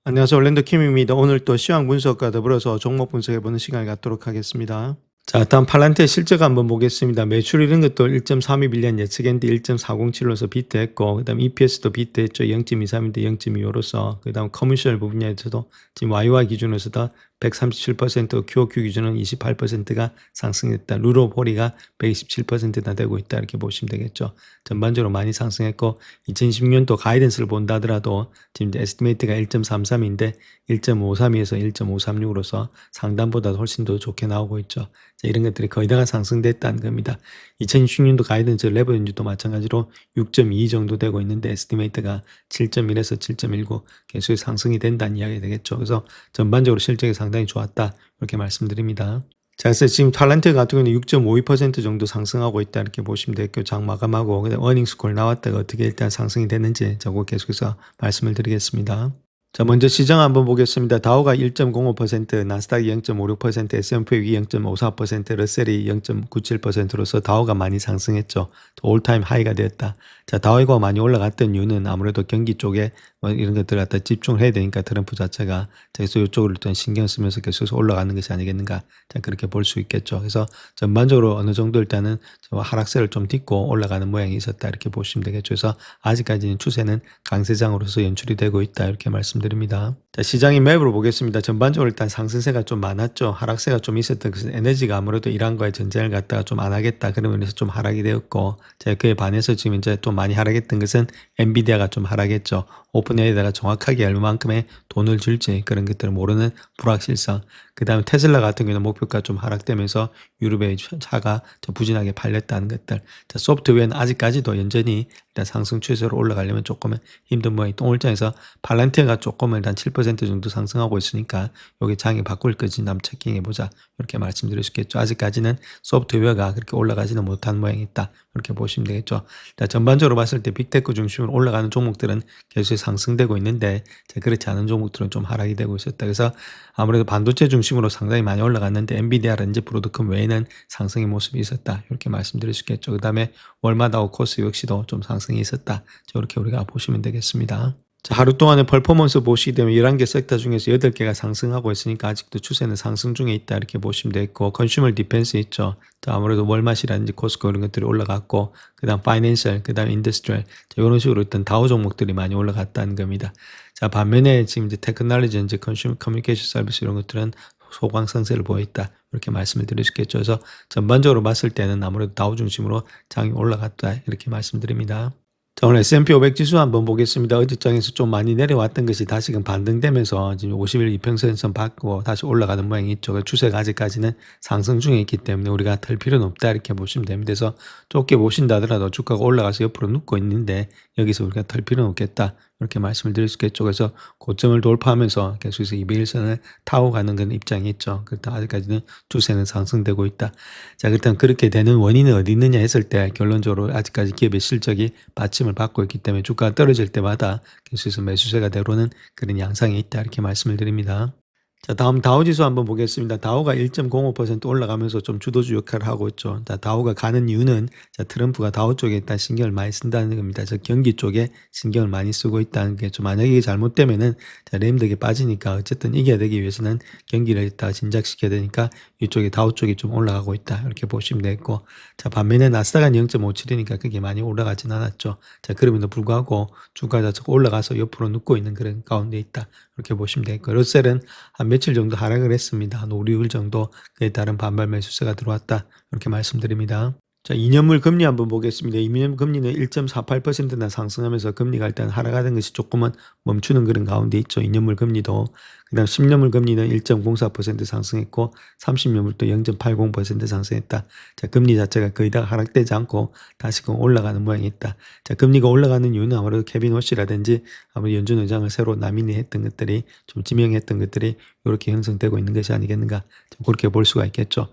안녕하세요. 올랜도 킴입니다. 오늘 또 시황 분석과 더불어서 종목 분석해보는 시간을 갖도록 하겠습니다. 자, 다음 팔란티의 실적 한번 보겠습니다. 매출 이런 것도 1.32빌리언 예측했는데 1.407로서 비트했고, 그 다음 EPS도 비트했죠. 0.23인데 0.25로서, 그 다음 커머셜 부분에서도 지금 YY 기준으로서도 137%, QOQ 기준은 28%가 상승했다. 루로보리가 127%나 되고 있다. 이렇게 보시면 되겠죠. 전반적으로 많이 상승했고, 2020년도 가이던스를 본다 하더라도 지금 에스티메이트가 1.33인데 1.53에서 1.536으로서 상단보다 훨씬 더 좋게 나오고 있죠. 자, 이런 것들이 거의 다가 상승됐다는 겁니다. 2020년도 가이던스 레버뉴도 마찬가지로 6.2 정도 되고 있는데 에스티메이트가 7.1에서 7.19 계속 상승이 된다는 이야기가 되겠죠. 그래서 전반적으로 실적이 상당히 좋았다. 이렇게 말씀드립니다. 자, 그래서 지금 탤런트 같은 경우는 6.52% 정도 상승하고 있다. 이렇게 보시면 되겠고, 장 마감하고, 그다음 어닝스 콜 나왔다가 어떻게 일단 상승이 됐는지 저거 계속해서 말씀을 드리겠습니다. 자, 먼저 시장 한번 보겠습니다. 다우가 1.05%, 나스닥이 0.56%, S&P 0.54%, 러셀이 0.97%로서 다우가 많이 상승했죠. 올타임 하이가 되었다. 자, 다우가 많이 올라갔던 이유는 아무래도 경기 쪽에 이런 것들 갖다 집중을 해야 되니까 트럼프 자체가 계속 이쪽으로 일단 신경 쓰면서 계속 올라가는 것이 아니겠는가. 자, 그렇게 볼 수 있겠죠. 그래서 전반적으로 어느 정도 일단은 하락세를 좀 딛고 올라가는 모양이 있었다. 이렇게 보시면 되겠죠. 그래서 아직까지는 추세는 강세장으로서 연출이 되고 있다. 이렇게 말씀드립니다. 자, 시장의 맵으로 보겠습니다. 전반적으로 일단 상승세가 좀 많았죠. 하락세가 좀 있었던 것은 에너지가 아무래도 이란과의 전쟁을 갖다가 좀 안 하겠다. 그러면서 좀 하락이 되었고, 자, 그에 반해서 지금 이제 좀 많이 하락했던 것은 엔비디아가 좀 하락했죠. 오픈AI에다가 정확하게 얼마만큼의 돈을 줄지 그런 것들을 모르는 불확실성. 그 다음에 테슬라 같은 경우는 목표가 좀 하락되면서 유럽의 차가 좀 부진하게 팔렸다는 것들. 자, 소프트웨어는 아직까지도 여전히 일단 상승 추세로 올라가려면 조금은 힘든 모양이 동물장에서 팔란티아가 조금은 일단 7% 정도 상승하고 있으니까 여기 장이 바꿀 것인지 한번 체킹해보자. 이렇게 말씀드릴 수 있겠죠. 아직까지는 소프트웨어가 그렇게 올라가지는 못한 모양이 있다. 이렇게 보시면 되겠죠. 자, 전반적으로 봤을 때 빅테크 중심으로 올라가는 종목들은 계속 상승되고 있는데 그렇지 않은 종목들은 좀 하락이 되고 있었다. 그래서 아무래도 반도체 중심으로 상당히 많이 올라갔는데 엔비디아라든지 브로드컴 외에는 상승의 모습이 있었다. 이렇게 말씀드릴 수 있겠죠. 그 다음에 월마다하고 코스 역시도 좀 상승이 있었다. 이렇게 우리가 보시면 되겠습니다. 자, 하루 동안의 퍼포먼스 보시게 되면 11개 섹터 중에서 8개가 상승하고 있으니까 아직도 추세는 상승 중에 있다. 이렇게 보시면 되겠고, 컨슈머 디펜스 있죠. 자, 아무래도 월마시라든지 코스코 이런 것들이 올라갔고, 그 다음 파이낸셜, 그 다음 인더스트리얼, 이런 식으로 일단 다우 종목들이 많이 올라갔다는 겁니다. 자, 반면에 지금 이제 테크놀로지, 이제 컨슈머 커뮤니케이션 서비스 이런 것들은 소강상세를 보였다. 이렇게 말씀을 드릴 수 있겠죠. 그래서 전반적으로 봤을 때는 아무래도 다우 중심으로 장이 올라갔다. 이렇게 말씀드립니다. 자, 오늘 S&P 500 지수 한번 보겠습니다. 어제장에서 좀 많이 내려왔던 것이 다시금 반등되면서 지금 50일 이평선선 받고 다시 올라가는 모양이 있죠. 그 추세가 아직까지는 상승 중에 있기 때문에 우리가 털 필요는 없다. 이렇게 보시면 됩니다. 그래서 좁게 보신다 하더라도 주가가 올라가서 옆으로 눕고 있는데 여기서 우리가 털 필요는 없겠다. 이렇게 말씀을 드릴 수 있겠죠. 그래서 고점을 돌파하면서 계속해서 200일선을 타고 가는 그런 입장이 있죠. 그렇다 아직까지는 추세는 상승되고 있다. 자, 그렇다면 그렇게 되는 원인은 어디 있느냐 했을 때 결론적으로 아직까지 기업의 실적이 받침을 받고 있기 때문에 주가가 떨어질 때마다 계속해서 매수세가 되로는 그런 양상이 있다. 이렇게 말씀을 드립니다. 자, 다음 다우지수 한번 보겠습니다. 다우가 1.05% 올라가면서 좀 주도주 역할을 하고 있죠. 자, 다우가 가는 이유는 자, 트럼프가 다우 쪽에 일단 신경을 많이 쓴다는 겁니다. 저 경기 쪽에 신경을 많이 쓰고 있다는 게 좀 만약에 이게 잘못되면은 자, 램덕에 빠지니까 어쨌든 이겨야 되기 위해서는 경기를 일단 진작시켜야 되니까 이쪽에 다우 쪽이 좀 올라가고 있다. 이렇게 보시면 되겠고. 자, 반면에 나스닥은 0.57이니까 그게 많이 올라가진 않았죠. 자, 그럼에도 불구하고 주가 자체가 올라가서 옆으로 눕고 있는 그런 가운데 있다. 이렇게 보시면 되겠고. 러셀은 한 며칠 정도 하락을 했습니다. 한 5, 6일 정도 그에 따른 반발 매수세가 들어왔다. 이렇게 말씀드립니다. 자, 2년물 금리 한번 보겠습니다. 2년 금리는 1.48%나 상승하면서 금리가 일단 하락하는 것이 조금은 멈추는 그런 가운데 있죠. 2년물 금리도. 그 다음 10년물 금리는 1.04% 상승했고 30년물도 0.80% 상승했다. 자, 금리 자체가 거의 다 하락되지 않고 다시금 올라가는 모양이 있다. 자, 금리가 올라가는 이유는 아무래도 케빈 워시라든지 아무래도 연준 의장을 새로 나미네했던 것들이 좀 지명했던 것들이 이렇게 형성되고 있는 것이 아니겠는가. 그렇게 볼 수가 있겠죠.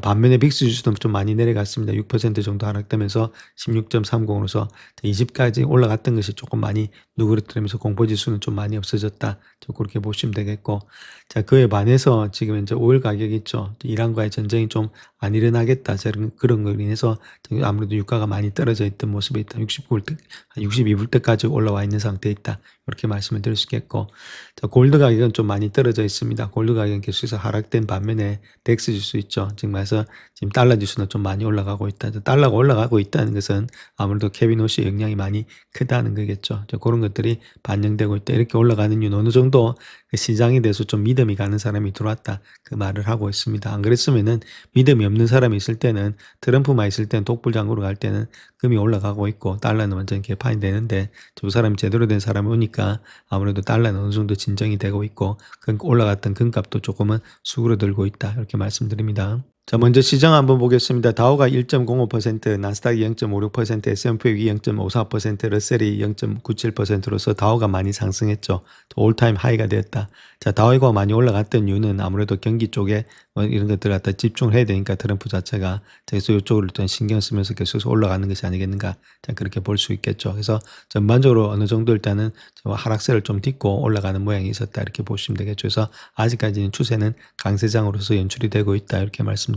반면에 빅스 지수도 좀 많이 내려갔습니다. 6% 정도 하락되면서 16.30으로서 20까지 올라갔던 것이 조금 많이 누그러뜨리면서 공포지수는 좀 많이 없어졌다. 그렇게 보시면 되겠고. 자, 그에 반해서 지금 이제 오일 가격이 있죠. 이란과의 전쟁이 좀 안 일어나겠다. 그런 걸로 인해서 아무래도 유가가 많이 떨어져 있던 모습이 있다. 69불, 62불대까지 올라와 있는 상태에 있다. 이렇게 말씀을 드릴 수 있겠고, 자, 골드 가격은 좀 많이 떨어져 있습니다. 골드 가격은 계속해서 하락된 반면에 덱스 지수 있죠. 지금 말해서 지금 달러 지수는 좀 많이 올라가고 있다. 달러가 올라가고 있다는 것은 아무래도 케빈 호시의 영향이 많이 크다는 거겠죠. 그런 것들이 반영되고 있다. 이렇게 올라가는 이유는 어느 정도 그 시장에 대해서 좀 믿음이 가는 사람이 들어왔다. 그 말을 하고 있습니다. 안 그랬으면은 믿음이 없는 사람이 있을 때는, 트럼프만 있을 때는, 독불장구로 갈 때는 금이 올라가고 있고 달러는 완전히 개판이 되는데, 저 사람이 제대로 된 사람이 오니까 아무래도 달러는 어느 정도 진정이 되고 있고 올라갔던 금값도 조금은 수그러들고 있다. 이렇게 말씀드립니다. 자, 먼저 시장 한번 보겠습니다. 다우가 1.05%, 나스닥이 0.56%, S&P 0.54%, 러셀이 0.97%로서 다우가 많이 상승했죠. 올타임 하이가 되었다. 자, 다우가 많이 올라갔던 이유는 아무래도 경기 쪽에 이런 것들 갖다 집중을 해야 되니까 트럼프 자체가 그래서 이쪽으로 일단 신경 쓰면서 계속 올라가는 것이 아니겠는가. 자, 그렇게 볼 수 있겠죠. 그래서 전반적으로 어느 정도 일단은 하락세를 좀 딛고 올라가는 모양이 있었다. 이렇게 보시면 되겠죠. 그래서 아직까지는 추세는 강세장으로서 연출이 되고 있다. 이렇게 말씀드립니다.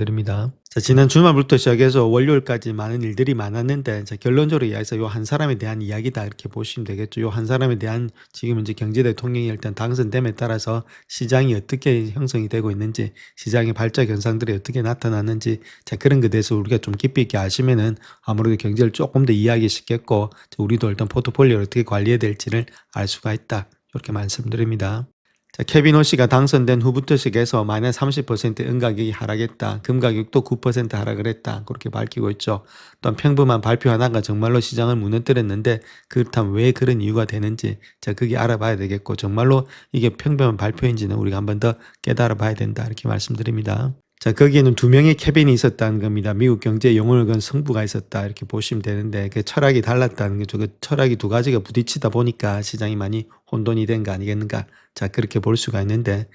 자, 지난 주말부터 시작해서 월요일까지 많은 일들이 많았는데, 자, 결론적으로 이야기해서 요 한 사람에 대한 이야기다. 이렇게 보시면 되겠죠. 요 한 사람에 대한 지금 이제 경제대통령이 일단 당선됨에 따라서 시장이 어떻게 형성이 되고 있는지, 시장의 발작 현상들이 어떻게 나타났는지, 자, 그런 것에 대해서 우리가 좀 깊이 있게 아시면은 아무래도 경제를 조금 더 이해하기 쉽겠고, 우리도 일단 포트폴리오를 어떻게 관리해야 될지를 알 수가 있다. 이렇게 말씀드립니다. 자, 케빈 호시가 당선된 후부터 시작해서 마이너스 30% 은가격이 하락했다. 금가격도 9% 하락을 했다. 그렇게 밝히고 있죠. 또한 평범한 발표 하나가 정말로 시장을 무너뜨렸는데, 그렇다면 왜 그런 이유가 되는지, 자, 그게 알아봐야 되겠고, 정말로 이게 평범한 발표인지는 우리가 한 번 더 깨달아 봐야 된다. 이렇게 말씀드립니다. 자, 거기에는 두 명의 케빈이 있었다는 겁니다. 미국 경제의 영혼을 건 성부가 있었다. 이렇게 보시면 되는데, 그 철학이 달랐다는 거죠. 그 철학이 두 가지가 부딪히다 보니까 시장이 많이 혼돈이 된 거 아니겠는가. 자, 그렇게 볼 수가 있는데,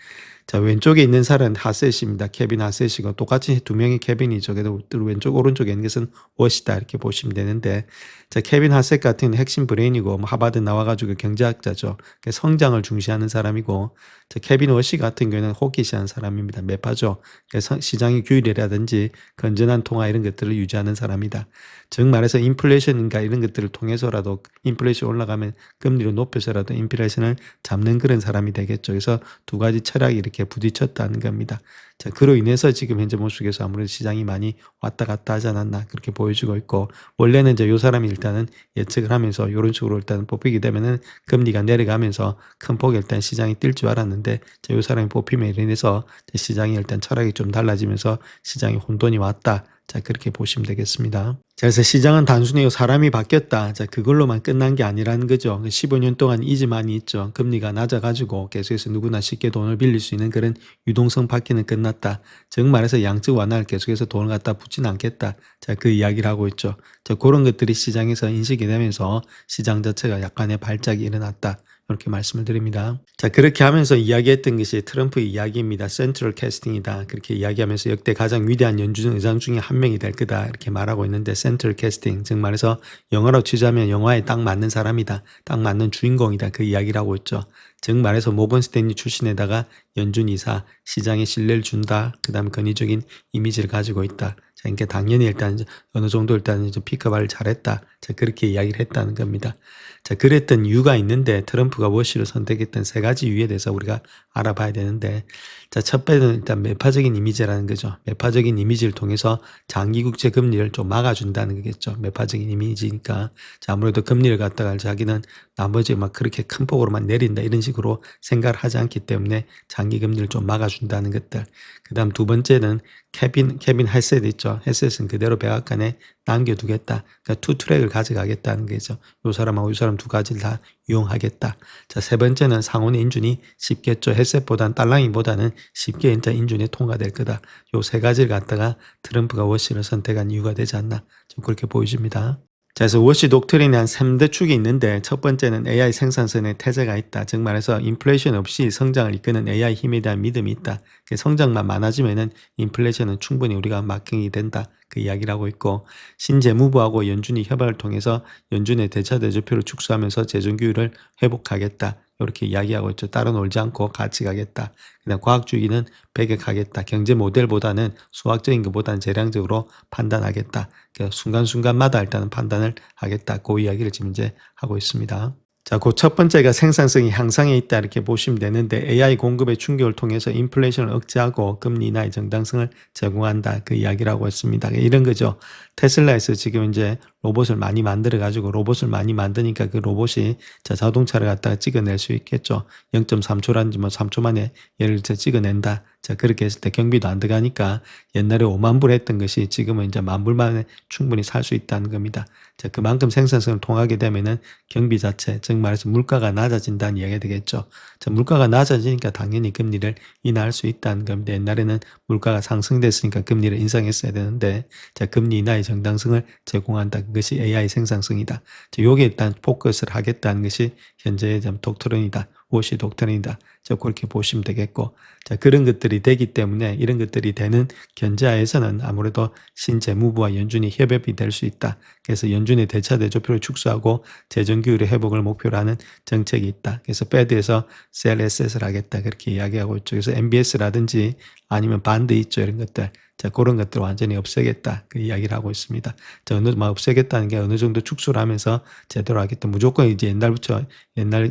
자, 왼쪽에 있는 사람은 하셋입니다. 케빈 하셋이고, 똑같이 두 명의 케빈이죠. 그래도 왼쪽, 오른쪽에 있는 것은 워시다. 이렇게 보시면 되는데, 자, 케빈 하셋 같은 핵심 브레인이고, 하버드 나와가지고 경제학자죠. 성장을 중시하는 사람이고, 자, 케빈 워시 같은 경우에는 호기시한 사람입니다. 매파죠. 그래서 시장의 규율이라든지 건전한 통화 이런 것들을 유지하는 사람이다. 즉 말해서 인플레이션인가 이런 것들을 통해서라도 인플레이션 올라가면 금리를 높여서라도 인플레이션을 잡는 그런 사람이 되겠죠. 그래서 두 가지 철학이 이렇게 부딪혔다는 겁니다. 자, 그로 인해서 지금 현재 모습에서 아무래도 시장이 많이 왔다 갔다 하지 않았나 그렇게 보여지고 있고, 원래는 이제 요 사람이 일단은 예측을 하면서 이런 식으로 일단 뽑히게 되면은 금리가 내려가면서 큰 폭의 일단 시장이 뛸 줄 알았는데, 자, 요 사람이 뽑힘에 인해서 시장이 일단 철학이 좀 달라지면서 시장에 혼돈이 왔다. 자, 그렇게 보시면 되겠습니다. 자, 그래서 시장은 단순히 사람이 바뀌었다. 자, 그걸로만 끝난 게 아니라는 거죠. 15년 동안 이지만이 있죠. 금리가 낮아가지고 계속해서 누구나 쉽게 돈을 빌릴 수 있는 그런 유동성 바뀌는 끝났다. 즉 말해서 양적 완화를 계속해서 돈을 갖다 붙지는 않겠다. 자, 그 이야기를 하고 있죠. 자, 그런 것들이 시장에서 인식이 되면서 시장 자체가 약간의 발작이 일어났다. 이렇게 말씀을 드립니다. 자, 그렇게 하면서 이야기했던 것이 트럼프의 이야기입니다. 센트럴 캐스팅이다. 그렇게 이야기하면서 역대 가장 위대한 연준 의장 중에 한 명이 될 거다. 이렇게 말하고 있는데, 센트럴 캐스팅, 즉 말해서 영어로 취재하면 영화에 딱 맞는 사람이다. 딱 맞는 주인공이다. 그 이야기를 하고 있죠. 즉 말해서 모건 스탠리 출신에다가 연준 이사, 시장에 신뢰를 준다. 그 다음에 권위적인 이미지를 가지고 있다. 자, 그러니까 당연히 일단 어느 정도 일단 픽업을 잘했다. 자, 그렇게 이야기를 했다는 겁니다. 자, 그랬던 이유가 있는데, 트럼프가 워시를 선택했던 세 가지 이유에 대해서 우리가 알아봐야 되는데, 자, 첫 번째는 일단 매파적인 이미지라는 거죠. 매파적인 이미지를 통해서 장기 국채 금리를 좀 막아준다는 거겠죠. 매파적인 이미지니까. 자, 아무래도 금리를 갖다가 자기는 나머지 막 그렇게 큰 폭으로만 내린다 이런 식으로 생각을 하지 않기 때문에 장기 금리를 좀 막아준다는 것들. 그 다음 두 번째는 케빈 헬셋 있죠. 헬셋은 그대로 백악관에 남겨두겠다. 그러니까 투 트랙을 가져가겠다는 거죠. 요 사람하고 요 사람 두 가지를 다 이용하겠다. 자, 세 번째는 상온의 인준이 쉽겠죠. 헬셋보다는 달랑이보다는 쉽게 일단 인준이 통과될 거다. 요 세 가지를 갖다가 트럼프가 워시를 선택한 이유가 되지 않나 좀 그렇게 보여집니다. 자, 그래서 워시 독트린에 한 3대 축이 있는데, 첫 번째는 AI 생산성의 태재가 있다. 즉 말해서 인플레이션 없이 성장을 이끄는 AI 힘에 대한 믿음이 있다. 성장만 많아지면은 인플레이션은 충분히 우리가 막행이 된다. 그 이야기를 하고 있고, 신재무부하고 연준이 협약을 통해서 연준의 대차 대조표를 축소하면서 재정 규율을 회복하겠다. 이렇게 이야기하고 있죠. 따로 놀지 않고 같이 가겠다. 그냥 과학주의는 배격하겠다. 경제 모델보다는 수학적인 것보다는 재량적으로 판단하겠다. 그러니까 순간순간마다 일단은 판단을 하겠다. 그 이야기를 지금 이제 하고 있습니다. 자, 그 첫 번째가 생산성이 향상해 있다 이렇게 보시면 되는데 AI 공급의 충격을 통해서 인플레이션을 억제하고 금리 인하의 정당성을 제공한다 그 이야기라고 했습니다. 이런 거죠. 테슬라에서 지금 이제 로봇을 많이 만들어 가지고 로봇을 많이 만드니까 그 로봇이 자 자동차를 갖다가 찍어낼 수 있겠죠. 0.3초라든지 뭐 3초 만에 예를 들어 찍어낸다. 자 그렇게 했을 때 경비도 안 들어가니까 옛날에 5만 불 했던 것이 지금은 이제 10,000불 만에 충분히 살 수 있다는 겁니다. 자 그만큼 생산성을 통하게 되면은 경비 자체 즉 말해서 물가가 낮아진다는 이야기가 되겠죠. 자 물가가 낮아지니까 당연히 금리를 인하할 수 있다는 겁니다. 옛날에는 물가가 상승됐으니까 금리를 인상했어야 되는데 자 금리 인하의 정당성을 제공한다. 그것이 AI 생산성이다. 자 요게 일단 포커스를 하겠다는 것이 현재의 독트린이다. 워시 독트린이다. 자 그렇게 보시면 되겠고 자 그런 것들이 되기 때문에 이런 것들이 되는 견제하에서는 아무래도 신재무부와 연준이 협업이 될 수 있다. 그래서 연준의 대차 대조표를 축소하고 재정 규율의 회복을 목표로 하는 정책이 있다. 그래서 패드에서 셀 에셋을 하겠다. 그렇게 이야기하고 있죠. 그래서 MBS라든지 아니면 반드 있죠. 이런 것들. 자, 그런 것들을 완전히 없애겠다. 그 이야기를 하고 있습니다. 자, 없애겠다는 게 어느 정도 축소를 하면서 제대로 하겠다. 무조건 이제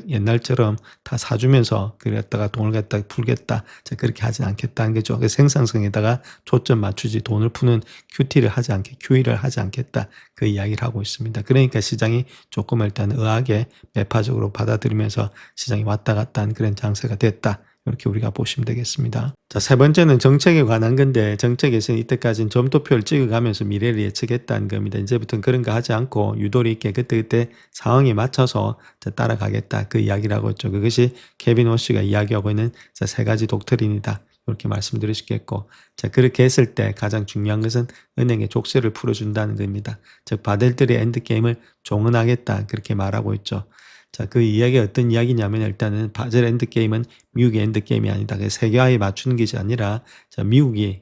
옛날처럼 다 사주면서 그랬다가 돈을 갖다가 풀겠다. 자, 그렇게 하진 않겠다는 거죠. 생산성에다가 초점 맞추지 돈을 푸는 QT를 하지 않게, QE를 하지 않겠다. 그 이야기를 하고 있습니다. 그러니까 시장이 조금 일단 의하게 매파적으로 받아들이면서 시장이 왔다 갔다 하는 그런 장세가 됐다. 이렇게 우리가 보시면 되겠습니다. 자, 세 번째는 정책에 관한 건데 정책에서는 이때까지는 점도표를 찍어가면서 미래를 예측했다는 겁니다. 이제부터는 그런 거 하지 않고 유도리 있게 그때그때 상황에 맞춰서 따라가겠다. 그 이야기를 하고 있죠. 그것이 케빈 워시가 이야기하고 있는 세 가지 독트린이다. 이렇게 말씀드릴 수 있겠고 자 그렇게 했을 때 가장 중요한 것은 은행의 족쇄를 풀어준다는 겁니다. 즉 바델들의 엔드게임을 종언하겠다. 그렇게 말하고 있죠. 자, 그 이야기가 어떤 이야기냐면 일단은 바젤 엔드게임은 미국의 엔드게임이 아니다. 세계화에 맞추는 것이 아니라 자, 미국이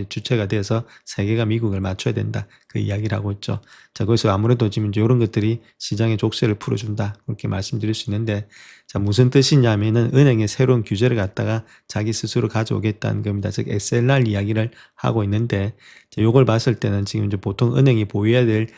주체가 돼서 세계가 미국을 맞춰야 된다. 그 이야기를 하고 있죠. 자, 그래서 아무래도 지금 이제 이런 것들이 시장의 족쇄를 풀어준다. 그렇게 말씀드릴 수 있는데 자, 무슨 뜻이냐면은 은행의 새로운 규제를 갖다가 자기 스스로 가져오겠다는 겁니다. 즉 SLR 이야기를 하고 있는데 자, 요걸 봤을 때는 지금 이제 보통 은행이 보유해야 될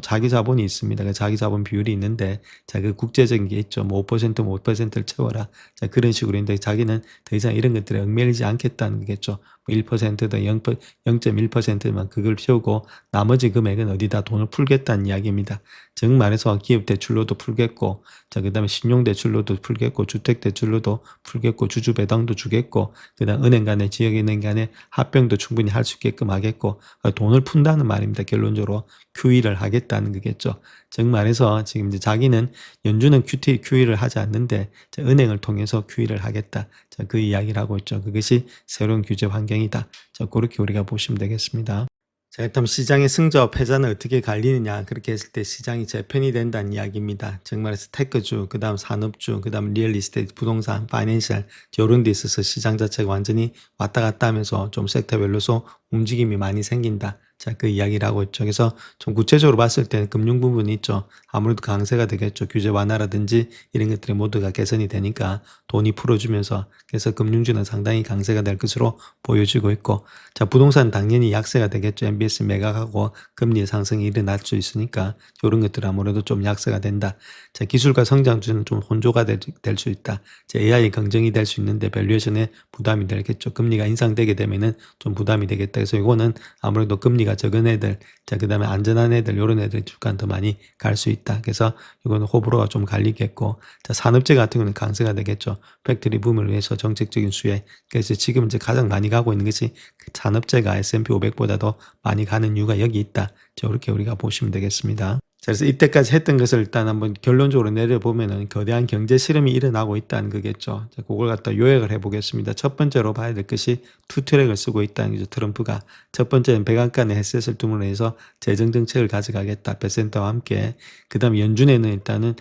자기 자본이 있습니다. 그 자기 자본 비율이 있는데 자, 그 국제적인 게 있죠. 뭐 5%, 뭐 5%를 채워라. 자, 그런 식으로 있는데 자기는 더 이상 이런 것들에 얽매이지 않겠다는 거겠죠. 1%든 0.1%만 그걸 채우고 나머지 금액은 어디다 돈을 풀겠다는 이야기입니다. 즉 말해서 기업 대출로도 풀겠고, 자, 그 다음에 신용 대출로도 풀겠고, 주택 대출로도 풀겠고, 주주 배당도 주겠고, 그 다음 은행 간에 지역은행 간에 합병도 충분히 할 수 있게끔 하겠고, 돈을 푼다는 말입니다. 결론적으로 QE를 하겠다는 거겠죠. 즉 말해서 지금 이제 자기는 연준은 QE를 하지 않는데 은행을 통해서 QE를 하겠다. 자, 그 이야기를 하고 있죠. 그것이 새로운 규제 환경이다. 자, 그렇게 우리가 보시면 되겠습니다. 자, 일단 시장의 승자와 패자는 어떻게 갈리느냐. 그렇게 했을 때 시장이 재편이 된다는 이야기입니다. 즉 말해서 테크주, 그 다음 산업주, 그 다음 리얼리스테이트, 부동산, 파이낸셜 이런 데 있어서 시장 자체가 완전히 왔다 갔다 하면서 좀 섹터별로서 움직임이 많이 생긴다. 자, 그 이야기를 하고 있죠. 그래서 좀 구체적으로 봤을 때는 금융 부분이 있죠. 아무래도 강세가 되겠죠. 규제 완화라든지 이런 것들이 모두가 개선이 되니까 돈이 풀어주면서 그래서 금융주는 상당히 강세가 될 것으로 보여지고 있고 자, 부동산 당연히 약세가 되겠죠. MBS 매각하고 금리 상승이 일어날 수 있으니까 이런 것들 아무래도 좀 약세가 된다. 자, 기술과 성장주는 좀 혼조가 될 수 있다. 자, AI 긍정이 될 수 있는데 밸류에이션에 부담이 되겠죠. 금리가 인상되게 되면은 좀 부담이 되겠다. 그래서 이거는 아무래도 금리가 적은 애들, 자, 그 다음에 안전한 애들, 이런 애들이 주가는 더 많이 갈 수 있다. 그래서 이거는 호불호가 좀 갈리겠고, 자, 산업재 같은 경우는 강세가 되겠죠. 팩토리 붐을 위해서 정책적인 수혜. 그래서 지금 이제 가장 많이 가고 있는 것이 산업재가 S&P 500보다도 많이 가는 이유가 여기 있다. 자, 이렇게 우리가 보시면 되겠습니다. 자, 그래서 이때까지 했던 것을 일단 한번 결론적으로 내려보면은 거대한 경제 실험이 일어나고 있다는 거겠죠. 자, 그걸 갖다 요약을 해보겠습니다. 첫 번째로 봐야 될 것이 투트랙을 쓰고 있다는 거죠. 트럼프가. 첫 번째는 백악관의 헤셋을 두문해서 재정정책을 가져가겠다. 배센터와 함께. 그 다음 연준에는 일단은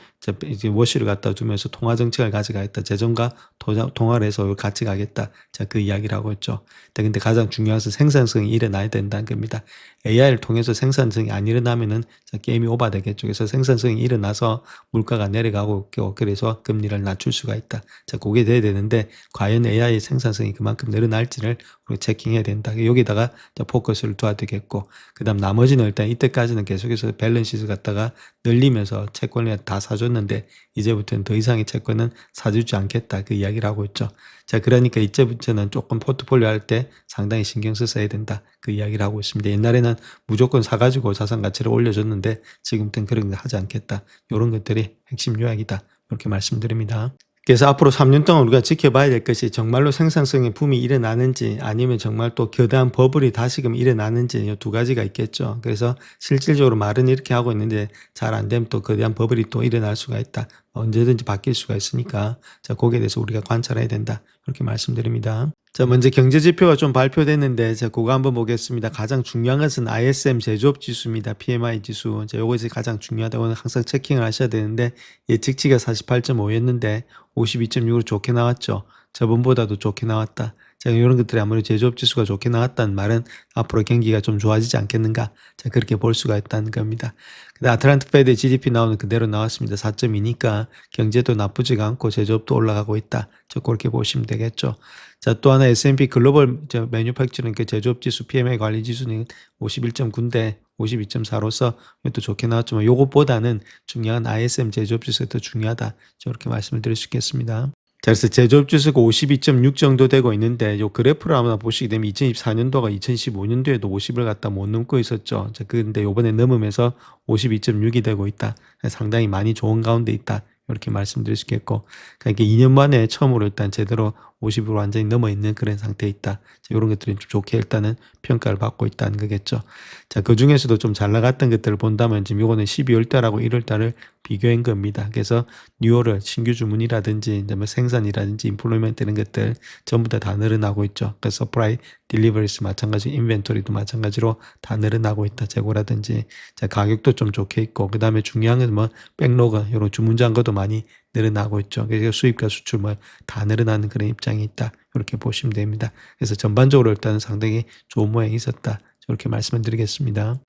이제 워시를 갖다 주면서 통화 정책을 가져가겠다. 재정과 통화를 해서 이걸 같이 가겠다. 자, 그 이야기를 하고 있죠. 근데 가장 중요한 것은 생산성이 일어나야 된다는 겁니다. AI를 통해서 생산성이 안 일어나면은 게임이 오버되겠죠. 그래서 생산성이 일어나서 물가가 내려가고 있고 그래서 금리를 낮출 수가 있다. 자, 그게 돼야 되는데 과연 AI 생산성이 그만큼 늘어날지를 우리가 체킹해야 된다. 여기다가 포커스를 둬야 되겠고 그다음 나머지는 일단 이때까지는 계속해서 밸런시를 갖다가 늘리면서 채권을 다 사줬는데 이제부터는 더 이상의 채권은 사주지 않겠다. 그 이야기를 하고 있죠. 자, 그러니까 이제부터는 조금 포트폴리오 할 때 상당히 신경 써야 된다. 그 이야기를 하고 있습니다. 옛날에는 무조건 사가지고 자산 가치를 올려줬는데 지금부터는 그런 거 하지 않겠다. 이런 것들이 핵심 요약이다. 이렇게 말씀드립니다. 그래서 앞으로 3년 동안 우리가 지켜봐야 될 것이 정말로 생산성의 붐이 일어나는지 아니면 정말 또 거대한 버블이 다시금 일어나는지 이 두 가지가 있겠죠. 그래서 실질적으로 말은 이렇게 하고 있는데 잘 안 되면 또 거대한 버블이 또 일어날 수가 있다. 언제든지 바뀔 수가 있으니까 자, 거기에 대해서 우리가 관찰해야 된다. 이렇게 말씀드립니다. 자, 먼저 경제 지표가 좀 발표됐는데 자, 그거 한번 보겠습니다. 가장 중요한 것은 ISM 제조업 지수입니다. PMI 지수. 자, 요것이 가장 중요하다고 항상 체킹을 하셔야 되는데 예측치가 48.5였는데 52.6으로 좋게 나왔죠. 저번보다도 좋게 나왔다. 자, 이런 것들이 아무래도 제조업 지수가 좋게 나왔다는 말은 앞으로 경기가 좀 좋아지지 않겠는가. 자, 그렇게 볼 수가 있다는 겁니다. 근데 아틀란타 페드의 GDP 나오는 그대로 나왔습니다. 4.2니까 경제도 나쁘지가 않고 제조업도 올라가고 있다. 자, 그렇게 보시면 되겠죠. 자, 또 하나 S&P 글로벌 매뉴팩처링 그 제조업 지수 PMI 관리 지수는 51.9인데 52.4로서 이것도 좋게 나왔지만 요것보다는 중요한 ISM 제조업 지수가 더 중요하다. 저렇게 말씀을 드릴 수 있겠습니다. 자, 그래서 제조업 지수가 52.6 정도 되고 있는데 요 그래프를 한번 보시게 되면 2024년도가 2015년도에도 50을 갖다 못 넘고 있었죠. 자, 근데 요번에 넘으면서 52.6이 되고 있다. 상당히 많이 좋은 가운데 있다. 이렇게 말씀드릴 수 있겠고, 그러니까 2년 만에 처음으로 일단 제대로 50으로 완전히 넘어 있는 그런 상태에 있다. 자, 이런 것들이 좀 좋게 일단은 평가를 받고 있다는 거겠죠. 자, 그 중에서도 좀 잘 나갔던 것들을 본다면 지금 요거는 12월 달하고 1월 달을 비교한 겁니다. 그래서 뉴월을 신규 주문이라든지 이제 뭐 생산이라든지 인플로이먼트 이런 것들 전부 다 늘어나고 있죠. 그 서프라이 딜리버리스 마찬가지, 인벤토리도 마찬가지로 다 늘어나고 있다. 재고라든지 자, 가격도 좀 좋게 있고 그다음에 중요한 건 뭐 백로그 이런 주문 잔고도 많이 늘어나고 있죠. 그래서 수입과 수출 뭐 다 늘어나는 그런 입장이 있다. 이렇게 보시면 됩니다. 그래서 전반적으로 일단 상당히 좋은 모양이 있었다. 이렇게 말씀을 드리겠습니다.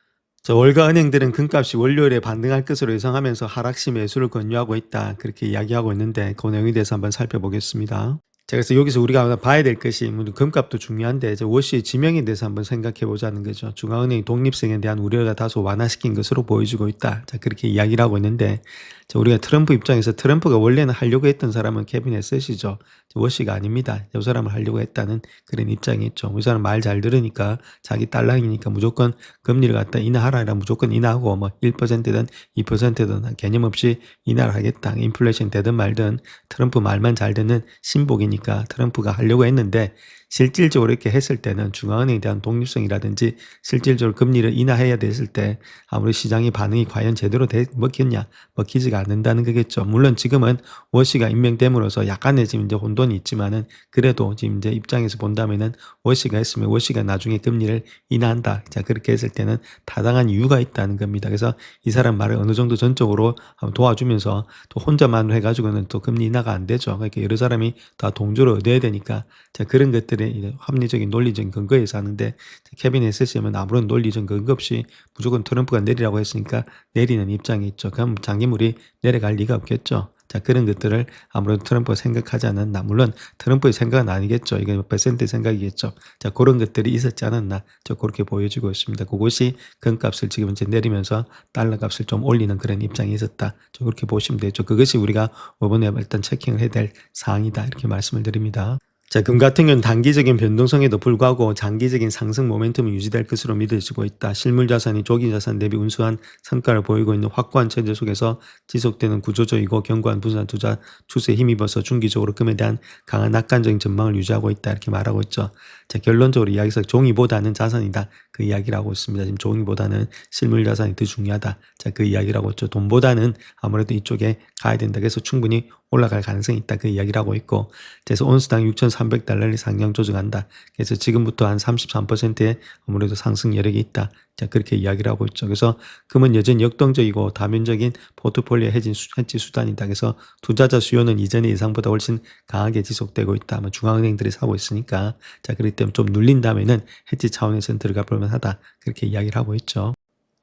자, 월가 은행들은 금값이 월요일에 반등할 것으로 예상하면서 하락시 매수를 권유하고 있다. 그렇게 이야기하고 있는데 그 내용에 대해서 한번 살펴보겠습니다. 자, 그래서 여기서 우리가 봐야 될 것이 금값도 중요한데 이제 워시의 지명에 대해서 한번 생각해 보자는 거죠. 중앙은행이 독립성에 대한 우려가 다소 완화시킨 것으로 보여지고 있다. 자, 그렇게 이야기를 하고 있는데 자, 우리가 트럼프 입장에서 트럼프가 원래는 하려고 했던 사람은 케빈 에셋이죠. 워시가 아닙니다. 이 사람을 하려고 했다는 그런 입장이 있죠. 이 사람 말 잘 들으니까 자기 딸랑이니까 무조건 금리를 갖다 인하하라 이러면 무조건 인하하고 뭐 1%든 2%든 개념 없이 인하를 하겠다. 인플레이션 되든 말든 트럼프 말만 잘 듣는 신복이니까 트럼프가 하려고 했는데 실질적으로 이렇게 했을 때는 중앙은행에 대한 독립성이라든지 실질적으로 금리를 인하해야 됐을 때 아무리 시장의 반응이 과연 제대로 먹혔냐 먹히지가 않는다는 거겠죠. 물론 지금은 워시가 임명됨으로써 약간의 지금 이제 혼돈이 있지만은 그래도 지금 이제 입장에서 본다면은 워시가 했으면 워시가 나중에 금리를 인하한다. 자, 그렇게 했을 때는 타당한 이유가 있다는 겁니다. 그래서 이 사람 말을 어느 정도 전적으로 도와주면서 또 혼자만으로 해가지고는 또 금리 인하가 안 되죠. 그러니까 여러 사람이 다 동조를 얻어야 되니까 자, 그런 것들의 합리적인 논리적인 근거에서 하는데 케빈 에셋이면 아무런 논리적 근거 없이 무조건 트럼프가 내리라고 했으니까 내리는 입장이 있죠. 그럼 장기물이 내려갈 리가 없겠죠. 자, 그런 것들을 아무래도 트럼프가 생각하지 않았나. 물론 트럼프의 생각은 아니겠죠. 이게 퍼센트의 생각이겠죠. 자, 그런 것들이 있었지 않았나. 저 그렇게 보여지고 있습니다. 그것이 금값을 지금 이제 내리면서 달러 값을 좀 올리는 그런 입장이 있었다. 저 그렇게 보시면 되죠. 그것이 우리가 이번에 일단 체킹을 해야 될 사항이다. 이렇게 말씀을 드립니다. 자, 금 같은 경우는 단기적인 변동성에도 불구하고 장기적인 상승 모멘텀이 유지될 것으로 믿어지고 있다. 실물 자산이 조기 자산 대비 운수한 성과를 보이고 있는 확고한 체제 속에서 지속되는 구조적이고 견고한 분산 투자 추세에 힘입어서 중기적으로 금에 대한 강한 낙관적인 전망을 유지하고 있다. 이렇게 말하고 있죠. 자, 결론적으로 이야기에서 종이보다는 자산이다. 그 이야기를 하고 있습니다. 지금 종이보다는 실물 자산이 더 중요하다. 자, 그 이야기를 하고 있죠. 돈보다는 아무래도 이쪽에 가야 된다. 그래서 충분히 올라갈 가능성이 있다. 그 이야기를 하고 있고, 그래서 온스당 6,300달러를 상향 조정한다. 그래서 지금부터 한 33%의 아무래도 상승 여력이 있다. 자, 그렇게 이야기를 하고 있죠. 그래서 금은 여전히 역동적이고 다면적인 포트폴리오 헤지 수단이다. 그래서 투자자 수요는 이전의 예상보다 훨씬 강하게 지속되고 있다. 뭐 중앙은행들이 사고 있으니까. 자, 그렇기 때문에 좀 눌린 다음에는 헤지 차원에서는 들어가 볼만 하다. 그렇게 이야기를 하고 있죠.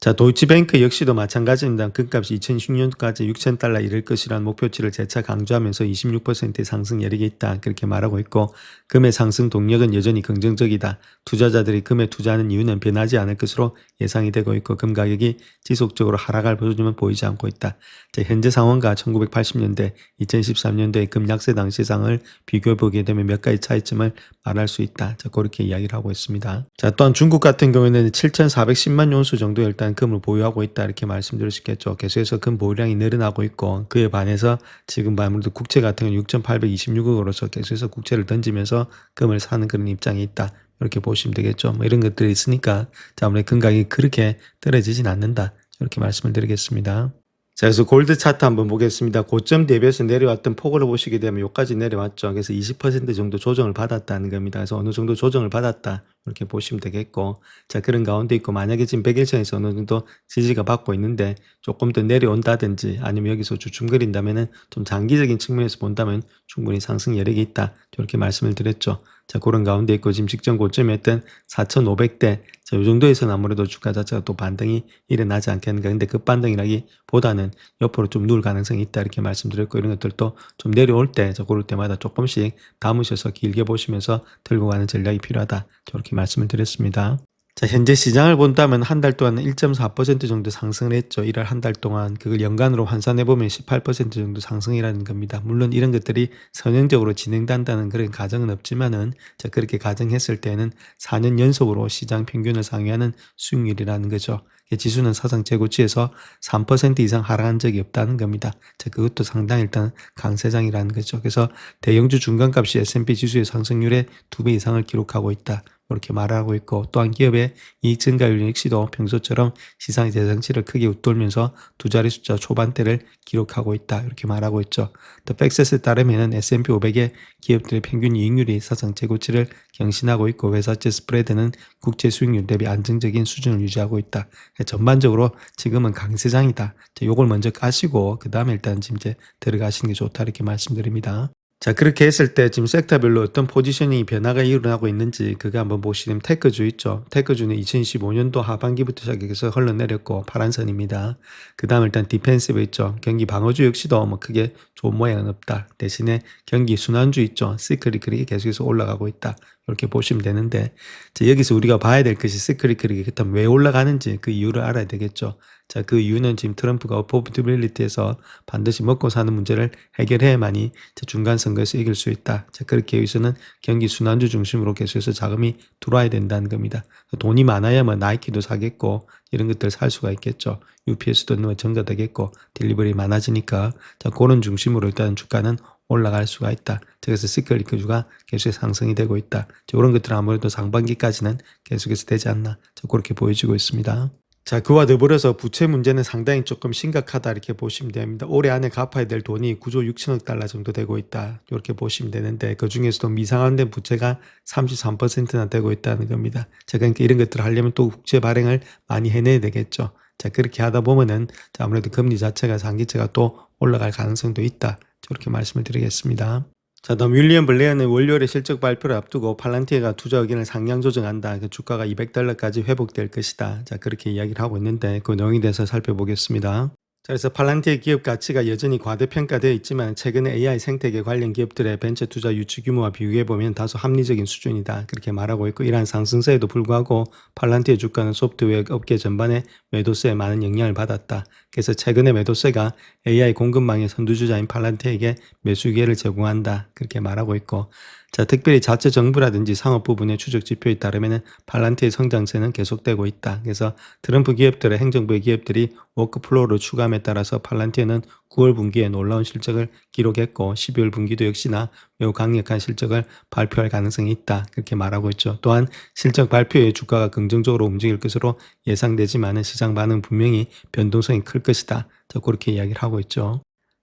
자, 도이치뱅크 역시도 마찬가지입니다. 금값이 2016년까지 6,000달러 이를 것이라는 목표치를 재차 강조하면서 26%의 상승 여력이 있다. 그렇게 말하고 있고, 금의 상승 동력은 여전히 긍정적이다. 투자자들이 금에 투자하는 이유는 변하지 않을 것으로 예상이 되고 있고, 금 가격이 지속적으로 하락할 조짐은 보이지 않고 있다. 자, 현재 상황과 1980년대, 2013년도의 금 약세 당시 상을 비교해 보게 되면 몇 가지 차이점을 말할 수 있다. 자, 그렇게 이야기를 하고 있습니다. 자, 또한 중국 같은 경우에는 7,410만 온수 정도 일단 금을 보유하고 있다. 이렇게 말씀드릴 수 있겠죠. 계속해서 금 보유량이 늘어나고 있고, 그에 반해서 지금 아무래도 국채 같은 경우는 6,826억으로서 계속해서 국채를 던지면서 금을 사는 그런 입장이 있다. 이렇게 보시면 되겠죠. 뭐 이런 것들이 있으니까, 자, 아무래도 금 가격이 그렇게 떨어지진 않는다. 이렇게 말씀을 드리겠습니다. 자, 그래서 골드 차트 한번 보겠습니다. 고점 대비해서 내려왔던 폭으로 보시게 되면 여기까지 내려왔죠. 그래서 20% 정도 조정을 받았다는 겁니다. 그래서 어느 정도 조정을 받았다. 이렇게 보시면 되겠고, 자, 그런 가운데 있고, 만약에 지금 100일선에서 어느 정도 지지가 받고 있는데 조금 더 내려온다든지 아니면 여기서 주춤거린다면은 좀 장기적인 측면에서 본다면 충분히 상승 여력이 있다. 이렇게 말씀을 드렸죠. 자, 그런 가운데 있고, 지금 직전 고점이었던 4,500대, 자, 요 정도에서는 아무래도 주가 자체가 또 반등이 일어나지 않겠는가. 근데 급반등이라기보다는 옆으로 좀 누울 가능성이 있다. 이렇게 말씀드렸고, 이런 것들도 좀 내려올 때, 자, 그럴 때마다 조금씩 담으셔서 길게 보시면서 들고 가는 전략이 필요하다. 저렇게 말씀을 드렸습니다. 자, 현재 시장을 본다면 한 달 동안 1.4% 정도 상승을 했죠. 1월 한 달 동안 그걸 연간으로 환산해 보면 18% 정도 상승이라는 겁니다. 물론 이런 것들이 선형적으로 진행된다는 그런 가정은 없지만은, 자, 그렇게 가정했을 때는 4년 연속으로 시장 평균을 상회하는 수익률이라는 거죠. 지수는 사상 최고치에서 3% 이상 하락한 적이 없다는 겁니다. 자, 그것도 상당히 일단 강세장이라는 거죠. 그래서 대형주 중간값이 S&P 지수의 상승률의 2배 이상을 기록하고 있다. 이렇게 말하고 있고, 또한 기업의 이익 증가율 역시도 평소처럼 시장 예상치를 크게 웃돌면서 두 자리 숫자 초반대를 기록하고 있다. 이렇게 말하고 있죠. 또 팩셋에 따르면 S&P 500의 기업들의 평균 이익률이 사상 최고치를 경신하고 있고, 회사채 스프레드는 국채 수익률 대비 안정적인 수준을 유지하고 있다. 전반적으로 지금은 강세장이다. 요걸 먼저 까시고 그 다음에 일단 지금 이제 들어가시는 게 좋다. 이렇게 말씀드립니다. 자, 그렇게 했을 때 지금 섹터별로 어떤 포지셔닝 변화가 일어나고 있는지 그거 한번 보시면 테크주 있죠. 테크주는 2025년도 하반기부터 시작해서 흘러내렸고 파란 선입니다. 그 다음 일단 디펜시브 있죠. 경기 방어주 역시도 뭐 크게 좋은 모양은 없다. 대신에 경기 순환주 있죠. 시크리클이 계속해서 올라가고 있다. 이렇게 보시면 되는데, 자, 여기서 우리가 봐야 될 것이 시크리클이 그렇다면 왜 올라가는지 그 이유를 알아야 되겠죠. 자, 그 이유는 지금 트럼프가 어포비터빌리티에서 반드시 먹고 사는 문제를 해결해야만이 중간 선거에서 이길 수 있다. 자, 그렇게 여기서는 경기 순환주 중심으로 계속해서 자금이 들어와야 된다는 겁니다. 돈이 많아야만 나이키도 사겠고 이런 것들 살 수가 있겠죠. UPS도 뭐 증가되겠고 딜리버리 많아지니까, 자, 그런 중심으로 일단 주가는 올라갈 수가 있다. 그래서 시클리크주가 계속 상승이 되고 있다. 이런 것들은 아무래도 상반기까지는 계속해서 되지 않나, 그렇게 보여지고 있습니다. 자, 그와 더불어서 부채 문제는 상당히 조금 심각하다. 이렇게 보시면 됩니다. 올해 안에 갚아야 될 돈이 9조 6천억 달러 정도 되고 있다. 이렇게 보시면 되는데, 그 중에서도 미상환된 부채가 33%나 되고 있다는 겁니다. 자, 그러니까 이런 것들을 하려면 또 국채 발행을 많이 해내야 되겠죠. 자, 그렇게 하다 보면은 아무래도 금리 자체가 장기채가 또 올라갈 가능성도 있다. 저렇게 말씀을 드리겠습니다. 자, 다음 윌리엄 블레어는 월요일에 실적 발표를 앞두고 팔란티에가 투자 의견을 상향 조정한다. 그 주가가 200달러까지 회복될 것이다. 자, 그렇게 이야기를 하고 있는데 그 내용에 대해서 살펴보겠습니다. 자, 그래서 팔란티에 기업 가치가 여전히 과대평가되어 있지만 최근에 AI 생태계 관련 기업들의 벤처 투자 유치 규모와 비교해보면 다소 합리적인 수준이다. 그렇게 말하고 있고, 이러한 상승세에도 불구하고 팔란티에 주가는 소프트웨어 업계 전반의 매도세에 많은 영향을 받았다. 그래서 최근에 매도세가 AI 공급망의 선두주자인 팔란티에게 매수 기회를 제공한다. 그렇게 말하고 있고, 자, 특별히 자체 정부라든지 상업 부분의 추적 지표에 따르면 팔란티의 성장세는 계속되고 있다. 그래서 트럼프 기업들의 행정부의 기업들이 워크플로우를 추가함에 따라서 팔란티에는 9월 분기에 놀라운 실적을 기록했고 12월 분기도 역시나 매우 강력한 실적을 발표할 가능성이 있다. 그렇게 말하고 있죠. 또한 실적 발표에 주가가 긍정적으로 움직일 것으로 예상되지만 시장 반응 분명히 변동성이 클 것이다. 그렇게 이야기를 하고 있죠.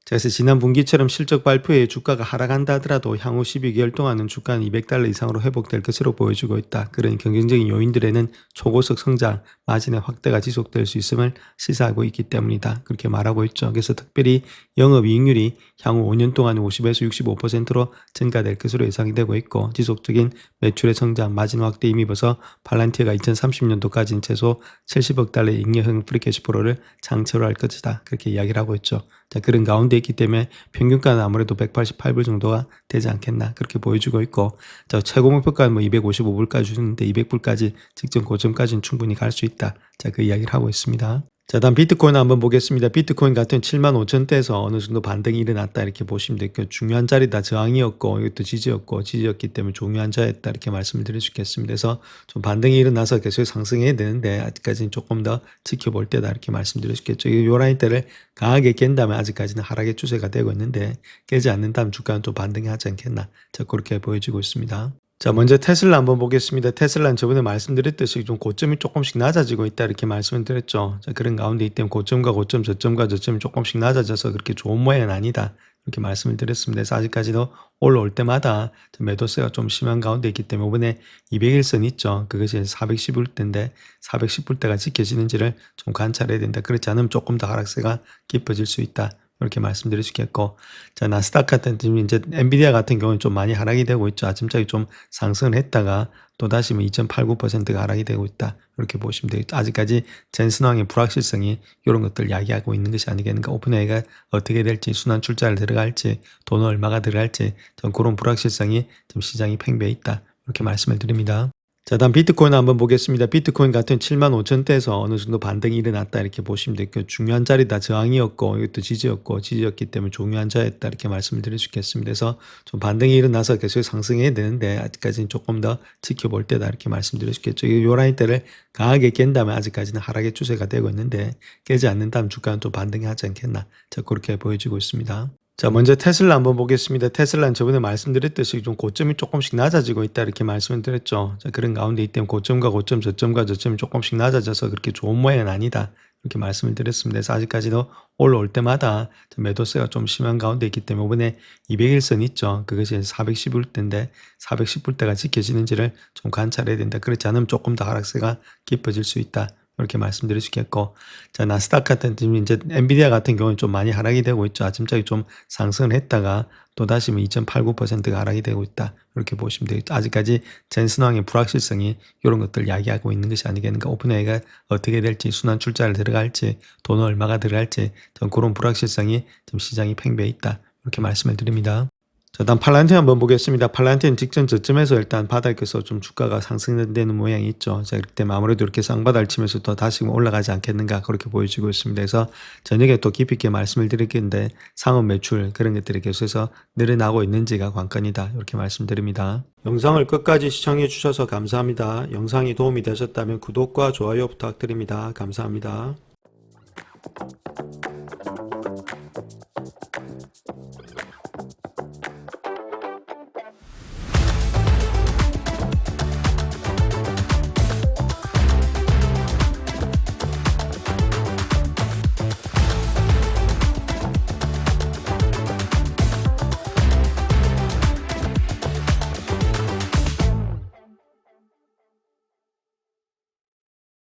그래서 지난 분기처럼 실적 발표에 주가가 하락한다 하더라도 향후 12개월 동안은 주가는 $200 이상으로 회복될 것으로 보여지고 있다. 그런 경쟁적인 요인들에는 초고속 성장, 마진의 확대가 지속될 수 있음을 시사하고 있기 때문이다. 그렇게 말하고 있죠. 그래서 특별히 영업이익률이 향후 5년 동안 50에서 65%로 증가될 것으로 예상이 되고 있고, 지속적인 매출의 성장, 마진 확대에 힘입어서 팔란티어가 2030년도까지는 최소 $70억 잉여형 프리캐시플로를 창출할 것이다. 그렇게 이야기를 하고 있죠. 자, 그런 가운데 있기 때문에 평균가는 아무래도 188불 정도가 되지 않겠나 그렇게 보여주고 있고, 자, 최고 목표가는 뭐 255불까지 주는데 200불까지 직전 고점까지는 충분히 갈 수 있다. 자, 그 이야기를 하고 있습니다. 자, 다음 비트코인 한번 보겠습니다. 비트코인 같은 75,000대에서 어느 정도 반등이 일어났다 이렇게 보시면 되고, 중요한 자리다. 저항이었고 이것도 지지였고, 지지였기 때문에 중요한 자리였다 이렇게 말씀을 드릴 수 있겠습니다. 그래서 좀 반등이 일어나서 계속 상승해야 되는데 아직까지는 조금 더 지켜볼 때다 이렇게 말씀드릴 수 있겠죠. 이 라인대를 강하게 깬다면 아직까지는 하락의 추세가 되고 있는데, 깨지 않는다면 주가는 또 반등이 하지 않겠나, 자, 그렇게 보여지고 있습니다. 자, 먼저 테슬라 한번 보겠습니다. 테슬라는 저번에 말씀드렸듯이 좀 고점이 조금씩 낮아지고 있다 이렇게 말씀을 드렸죠. 자, 그런 가운데 이때 고점과 고점, 저점과 저점이 조금씩 낮아져서 그렇게 좋은 모양은 아니다 이렇게 말씀을 드렸습니다. 그래서 아직까지도 올라올 때마다 매도세가 좀 심한 가운데 있기 때문에 이번에 200일선 있죠. 그것이 410불대인데 410불대가 지켜지는지를 좀 관찰해야 된다. 그렇지 않으면 조금 더 하락세가 깊어질 수 있다. 이렇게 말씀드릴 수 있겠고, 자, 나스닥 같은 이제 엔비디아 같은 경우는 좀 많이 하락이 되고 있죠. 아침장에 좀 상승을 했다가 또 다시 뭐 2.89%가 하락이 되고 있다. 이렇게 보시면 되겠죠. 아직까지 젠슨왕의 불확실성이 이런 것들 이야기하고 있는 것이 아니겠는가. 오픈AI가 어떻게 될지, 순환 출자를 들어갈지, 돈은 얼마가 들어갈지, 좀 그런 불확실성이 좀 시장이 팽배해 있다. 이렇게 말씀을 드립니다. 자, 다음 비트코인 한번 보겠습니다. 비트코인 같은 75,000대에서 어느 정도 반등이 일어났다 이렇게 보시면 되고, 중요한 자리다. 저항이었고 이것도 지지였고, 지지였기 때문에 중요한 자리였다 이렇게 말씀을 드릴 수 있겠습니다. 그래서 좀 반등이 일어나서 계속 상승해야 되는데 아직까지는 조금 더 지켜볼 때다 이렇게 말씀드릴 수 있겠죠. 이 라인대를 강하게 깬다면 아직까지는 하락의 추세가 되고 있는데, 깨지 않는다면 주가는 또 반등이 하지 않겠나, 자, 그렇게 보여지고 있습니다. 자, 먼저 테슬라 한번 보겠습니다. 테슬라는 저번에 말씀드렸듯이 좀 고점이 조금씩 낮아지고 있다 이렇게 말씀을 드렸죠. 자, 그런 가운데 이때 고점과 고점, 저점과 저점이 조금씩 낮아져서 그렇게 좋은 모양은 아니다 이렇게 말씀을 드렸습니다. 그래서 아직까지도 올라올 때마다 매도세가 좀 심한 가운데 있기 때문에 이번에 200일선 있죠. 그것이 410불대인데 410불대가 지켜지는지를 좀 관찰해야 된다. 그렇지 않으면 조금 더 하락세가 깊어질 수 있다. 이렇게 말씀드릴 수 있겠고, 자, 나스닥 같은 이제 엔비디아 같은 경우는 좀 많이 하락이 되고 있죠. 아침장에 좀 상승을 했다가 또 다시 뭐 2.89%가 하락이 되고 있다. 이렇게 보시면 되겠죠. 아직까지 젠슨왕의 불확실성이 이런 것들 이야기하고 있는 것이 아니겠는가. 오픈AI가 어떻게 될지, 순환 출자를 들어갈지, 돈은 얼마가 들어갈지, 좀 그런 불확실성이 좀 시장이 팽배해 있다. 이렇게 말씀을 드립니다. 자, 다음 팔란티어 한번 보겠습니다. 팔란티어는 직전 저점에서 일단 바닥에서 좀 주가가 상승되는 모양이 있죠. 자, 이렇기 때문에 아무래도 이렇게 쌍바닥을 치면서 또 다시 올라가지 않겠는가 그렇게 보여지고 있습니다. 그래서 저녁에 또 깊이 있게 말씀을 드리겠는데, 상업 매출 그런 것들이 계속해서 늘어나고 있는지가 관건이다 이렇게 말씀드립니다. 영상을 끝까지 시청해 주셔서 감사합니다. 영상이 도움이 되셨다면 구독과 좋아요 부탁드립니다. 감사합니다.